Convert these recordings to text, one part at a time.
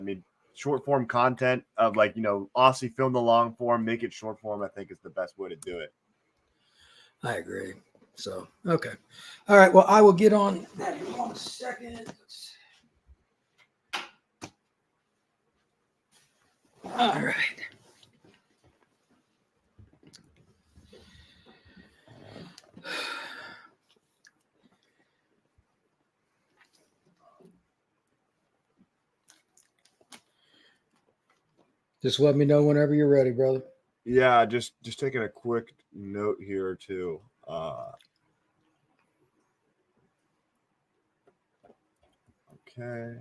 mean, short form content of like, Aussie film the long form, make it short form, I think is the best way to do it. I agree. So, okay. All right. Well, I will get on that in 1 second. All right. Just let me know whenever you're ready, brother. Yeah, just taking a quick note here too. Okay.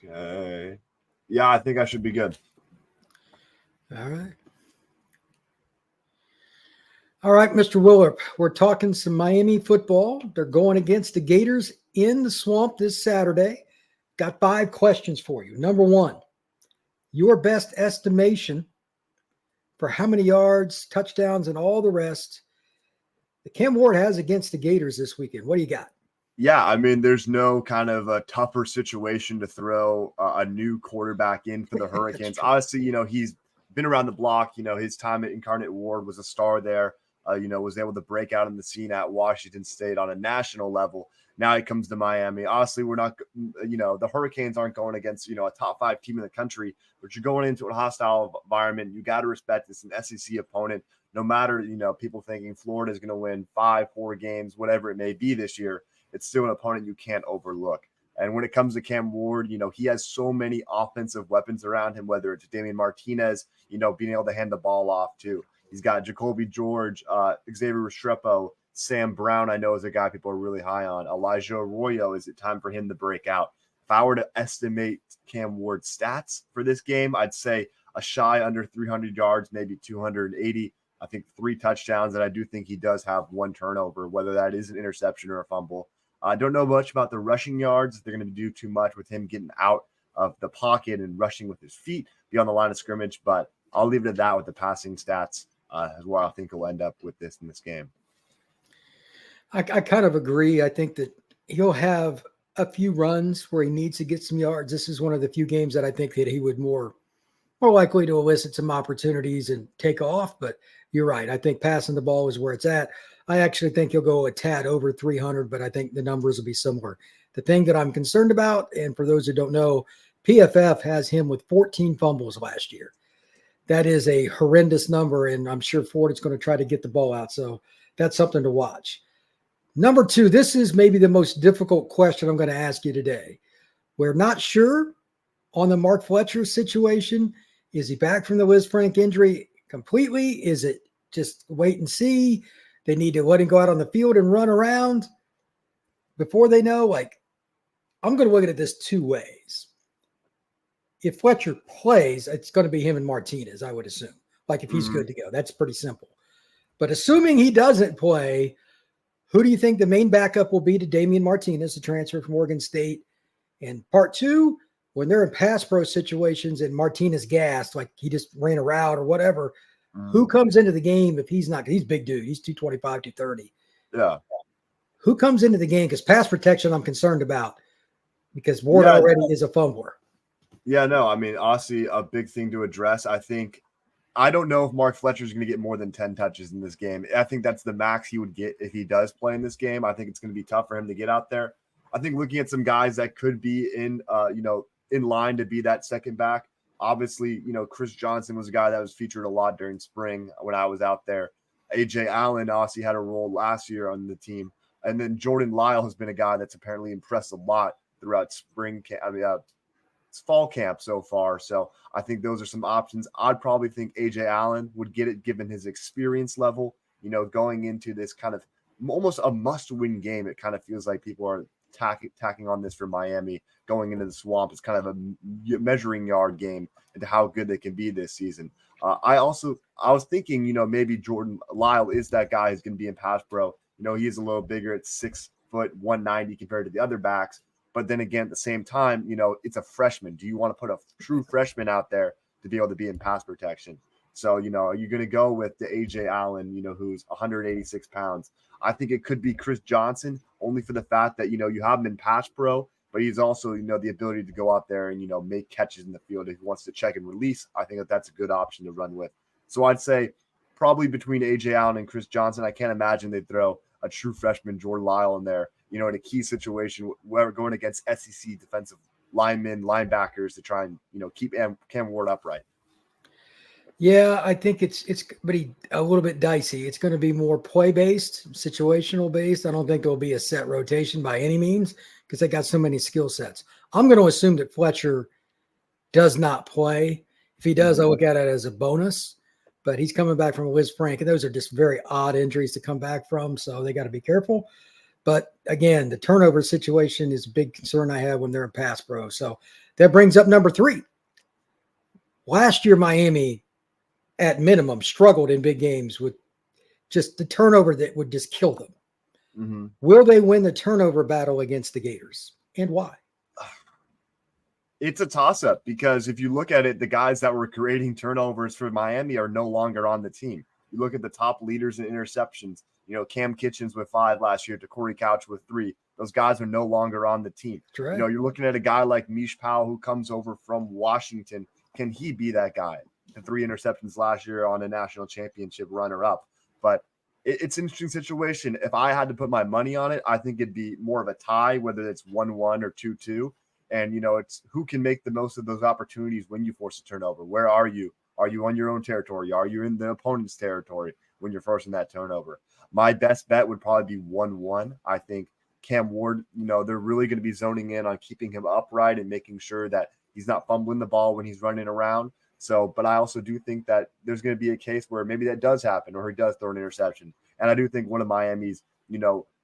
Okay. Yeah, I think I should be good. All right. All right, Mr. Willerup, we're talking some Miami football. They're going against the Gators in the Swamp this Saturday. Got 5 questions for you. Number 1, your best estimation for how many yards, touchdowns, and all the rest that Cam Ward has against the Gators this weekend. What do you got? Yeah, I mean, there's no kind of a tougher situation to throw a new quarterback in for the Hurricanes. Obviously, he's been around the block. His time at Incarnate Ward was a star there. Was able to break out in the scene at Washington State on a national level. Now he comes to Miami. Honestly, we're not, the Hurricanes aren't going against, a top 5 team in the country, but you're going into a hostile environment. You got to respect it's an SEC opponent. No matter, people thinking Florida is going to win 4 games, whatever it may be this year, it's still an opponent you can't overlook. And when it comes to Cam Ward, he has so many offensive weapons around him, whether it's Damian Martinez, being able to hand the ball off too. He's got Jacoby George, Xavier Restrepo, Sam Brown, I know is a guy people are really high on. Elijah Arroyo, is it time for him to break out? If I were to estimate Cam Ward's stats for this game, I'd say a shy under 300 yards, maybe 280. I think 3 touchdowns, and I do think he does have 1 turnover, whether that is an interception or a fumble. I don't know much about the rushing yards. They're going to do too much with him getting out of the pocket and rushing with his feet beyond the line of scrimmage, but I'll leave it at that with the passing stats as where I think he'll end up with this in this game. I kind of agree. I think that he'll have a few runs where he needs to get some yards. This is one of the few games that I think that he would more likely to elicit some opportunities and take off. But you're right. I think passing the ball is where it's at. I actually think he'll go a tad over 300, but I think the numbers will be similar. The thing that I'm concerned about, and for those who don't know, PFF has him with 14 fumbles last year. That is a horrendous number, and I'm sure Ford is going to try to get the ball out. So that's something to watch. Number 2, this is maybe the most difficult question I'm going to ask you today. We're not sure on the Mark Fletcher situation. Is he back from the Liz Frank injury completely? Is it just wait and see? They need to let him go out on the field and run around before they know. I'm going to look at it this 2 ways. If Fletcher plays, it's going to be him and Martinez, I would assume. If he's good to go. That's pretty simple. But assuming he doesn't play, who do you think the main backup will be to Damian Martinez, the transfer from Oregon State? And part 2, when they're in pass pro situations and Martinez gassed, like he just ran a route or whatever, who comes into the game if he's not? He's a big dude. He's 225, 230. Yeah. Who comes into the game? Because pass protection I'm concerned about because Ward already is a fumbler. Yeah, no, I mean, honestly, a big thing to address. I don't know if Mark Fletcher is going to get more than 10 touches in this game. I think that's the max he would get if he does play in this game. I think it's going to be tough for him to get out there. I think looking at some guys that could be in line to be that second back. Obviously, Chris Johnson was a guy that was featured a lot during spring when I was out there. AJ Allen obviously had a role last year on the team. And then Jordan Lyle has been a guy that's apparently impressed a lot throughout fall camp so far. So I think those are some options. I'd probably think AJ Allen would get it given his experience level, going into this kind of almost a must-win game. It kind of feels like people are tacking on this for Miami going into the Swamp. It's kind of a measuring yard game into how good they can be this season. I was thinking, maybe Jordan Lyle is that guy who's going to be in pass pro. He's a little bigger at 6 foot 190 compared to the other backs. But then again, at the same time, it's a freshman. Do you want to put a true freshman out there to be able to be in pass protection? So, are you going to go with the AJ Allen, who's 186 pounds? I think it could be Chris Johnson, only for the fact that, you have him in pass pro, but he's also, the ability to go out there and, make catches in the field if he wants to check and release. I think that that's a good option to run with. So I'd say probably between AJ Allen and Chris Johnson. I can't imagine they'd throw a true freshman Jordan Lyle in there, in a key situation where we're going against SEC defensive linebackers to try and, keep Cam Ward upright. Yeah, I think it's but a little bit dicey. It's going to be more play-based, situational based. I don't think there'll be a set rotation by any means because they got so many skill sets. I'm going to assume that Fletcher does not play. If he does, I look at it as a bonus, but he's coming back from a Liz Frank, and those are just very odd injuries to come back from, so they got to be careful. But again, the turnover situation is a big concern I have when they're in pass pro. So that brings up number 3. Last year, Miami, at minimum, struggled in big games with just the turnover that would just kill them. Mm-hmm. Will they win the turnover battle against the Gators, and why? It's a toss-up because if you look at it, the guys that were creating turnovers for Miami are no longer on the team. You look at the top leaders in interceptions, Cam Kitchens with 5 last year, to Corey Couch with 3. Those guys are no longer on the team. Right. You're looking at a guy like Mish Powell who comes over from Washington. Can he be that guy? The 3 interceptions last year on a national championship runner-up. But it's an interesting situation. If I had to put my money on it, I think it'd be more of a tie, whether it's 1-1 or 2-2. And, it's who can make the most of those opportunities when you force a turnover. Where are you? Are you on your own territory? Are you in the opponent's territory when you're forcing that turnover? My best bet would probably be 1-1. I think Cam Ward, they're really going to be zoning in on keeping him upright and making sure that he's not fumbling the ball when he's running around. So, but I also do think that there's going to be a case where maybe that does happen or he does throw an interception. And I do think one of Miami's,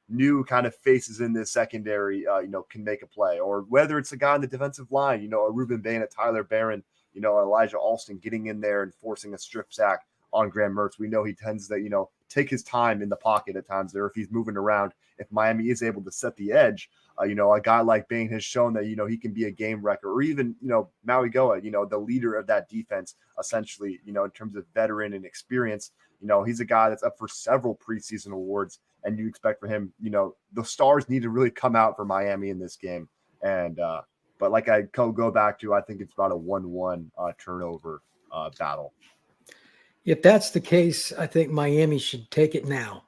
new kind of faces in this secondary, can make a play, or whether it's a guy on the defensive line, a Ruben Bain, a Tyler Barron, Elijah Alston getting in there and forcing a strip sack on Graham Mertz. We know he tends to, take his time in the pocket at times there if he's moving around. If Miami is able to set the edge, a guy like Bain has shown that, he can be a game wrecker, or even, Maui Goa, the leader of that defense, essentially, in terms of veteran and experience. He's a guy that's up for several preseason awards, and you expect for him, the stars need to really come out for Miami in this game. And, but like I go back to, I think it's about a 1-1 turnover battle. If that's the case, I think Miami should take it now.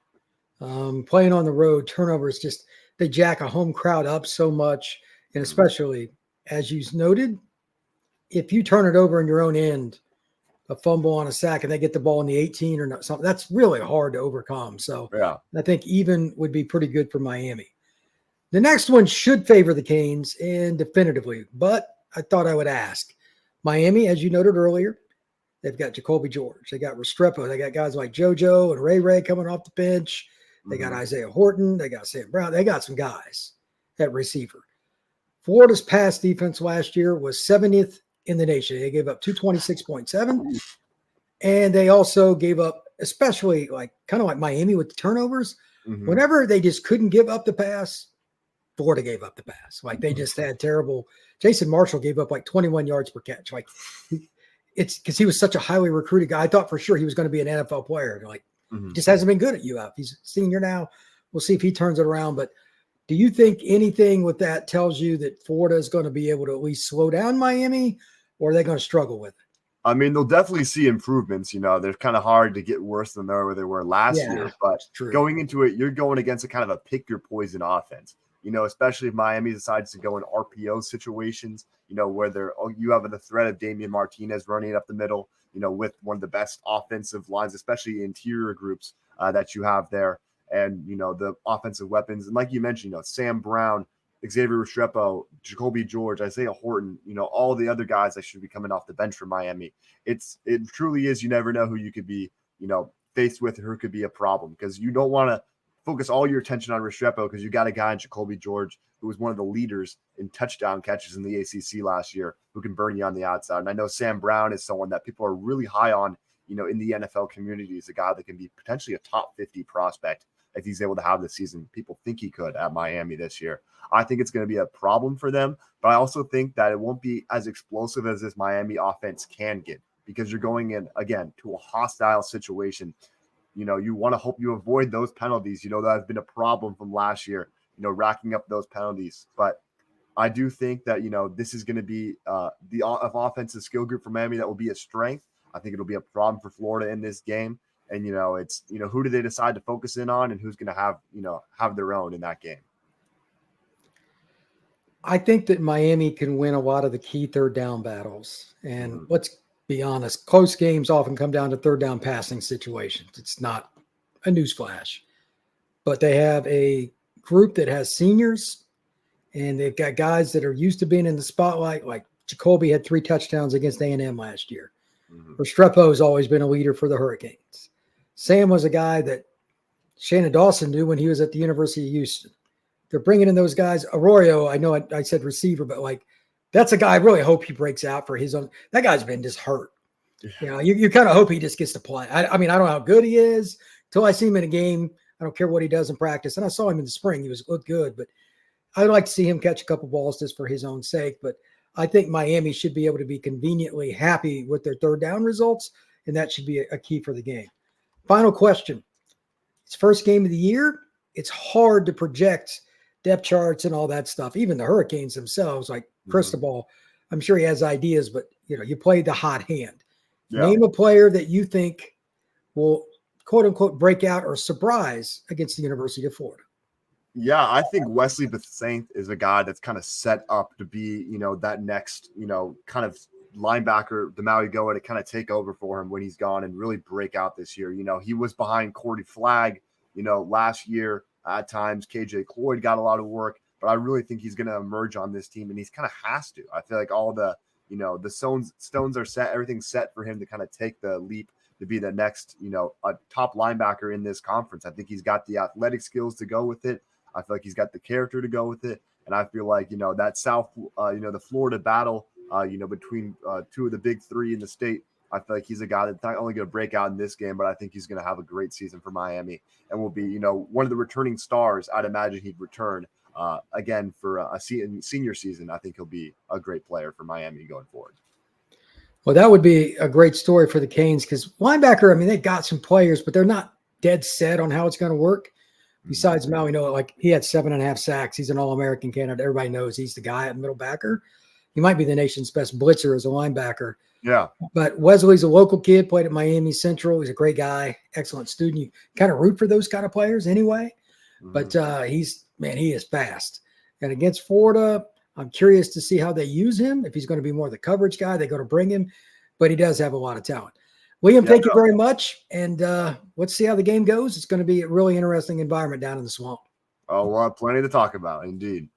Playing on the road, turnovers just, they jack a home crowd up so much. And especially, as you noted, if you turn it over in your own end, a fumble on a sack, and they get the ball in the 18 or not, something, that's really hard to overcome. So yeah, I think even would be pretty good for Miami. The next one should favor the Canes, and definitively, but I thought I would ask. Miami, as you noted earlier, they've got Jacoby George. They got Restrepo. They got guys like JoJo and Ray coming off the bench. They got Isaiah Horton. They got Sam Brown. They got some guys at receiver. Florida's pass defense last year was 70th in the nation. They gave up 226.7. And they also gave up, especially kind of like Miami with the turnovers, whenever they just couldn't give up the pass, Florida gave up the pass. They just had terrible. Jason Marshall gave up 21 yards per catch. It's because he was such a highly recruited guy. I thought for sure he was going to be an NFL player. Just hasn't been good at UF. He's a senior now. We'll see if he turns it around. But do you think anything with that tells you that Florida is going to be able to at least slow down Miami, or are they going to struggle with it? I mean, they'll definitely see improvements. They're kind of hard to get worse than where they were last year. But going into it, you're going against a kind of a pick your poison offense. Especially if Miami decides to go in RPO situations, where you have the threat of Damian Martinez running up the middle, with one of the best offensive lines, especially interior groups that you have there. And, the offensive weapons. And like you mentioned, Sam Brown, Xavier Restrepo, Jacoby George, Isaiah Horton, all the other guys that should be coming off the bench for Miami. It truly is. You never know who you could be, faced with, or who could be a problem, because you don't want to focus all your attention on Restrepo because you got a guy in Jacoby George who was one of the leaders in touchdown catches in the ACC last year, who can burn you on the outside. And I know Sam Brown is someone that people are really high on, in the NFL community, is a guy that can be potentially a top 50 prospect if he's able to have the season people think he could at Miami this year. I think it's going to be a problem for them, but I also think that it won't be as explosive as this Miami offense can get, because you're going in again to a hostile situation. You want to hope you avoid those penalties. That has been a problem from last year, racking up those penalties. But I do think that, this is going to be the offensive skill group for Miami that will be a strength. I think it'll be a problem for Florida in this game. And, it's, who do they decide to focus in on and who's going to have their own in that game? I think that Miami can win a lot of the key third down battles. And let's be honest, close games often come down to third down passing situations. It's not a newsflash. But they have a group that has seniors, and they've got guys that are used to being in the spotlight. Like Jacoby had 3 touchdowns against A&M last year. Restrepo has always been a leader for the Hurricanes. Sam was a guy that Shannon Dawson knew when he was at the University of Houston. They're bringing in those guys. Arroyo, I know I said receiver, but that's a guy I really hope he breaks out for his own. That guy's been just hurt. You kind of hope he just gets to play. I mean, I don't know how good he is until I see him in a game. I don't care what he does in practice. And I saw him in the spring. He looked good, but I'd like to see him catch a couple balls just for his own sake. But I think Miami should be able to be conveniently happy with their third down results, and that should be a key for the game. Final question. It's first game of the year. It's hard to project depth charts and all that stuff. Even the Hurricanes themselves, like Cristobal, I'm sure he has ideas, but you play the hot hand. Yeah. Name a player that you think will, quote unquote, break out or surprise against the University of Florida. Yeah, I think Wesley Bethsaint is a guy that's kind of set up to be, that next, kind of linebacker, the Maui Goa, to kind of take over for him when he's gone and really break out this year. He was behind Cordy Flagg, last year. At times, KJ Cloyd got a lot of work, but I really think he's going to emerge on this team, and he's kind of has to. I feel like all the, the stones are set, everything's set for him to kind of take the leap to be the next, a top linebacker in this conference. I think he's got the athletic skills to go with it. I feel like he's got the character to go with it, and I feel like that South, the Florida battle, between 2 of the big 3 in the state. I feel like he's a guy that's not only going to break out in this game, but I think he's going to have a great season for Miami and will be, one of the returning stars. I'd imagine he'd return again for a senior season. I think he'll be a great player for Miami going forward. Well, that would be a great story for the Canes because linebacker, I mean, they've got some players, but they're not dead set on how it's going to work. Besides Maui, he had 7.5 sacks. He's an All-American candidate. Everybody knows he's the guy at middle backer. He might be the nation's best blitzer as a linebacker. Yeah. But Wesley's a local kid, played at Miami Central. He's a great guy, excellent student. You kind of root for those kind of players anyway. But he is fast. And against Florida, I'm curious to see how they use him. If he's going to be more the coverage guy, they're going to bring him. But he does have a lot of talent. Liam, thank you very much. And let's see how the game goes. It's going to be a really interesting environment down in the swamp. Oh, we'll have plenty to talk about, indeed.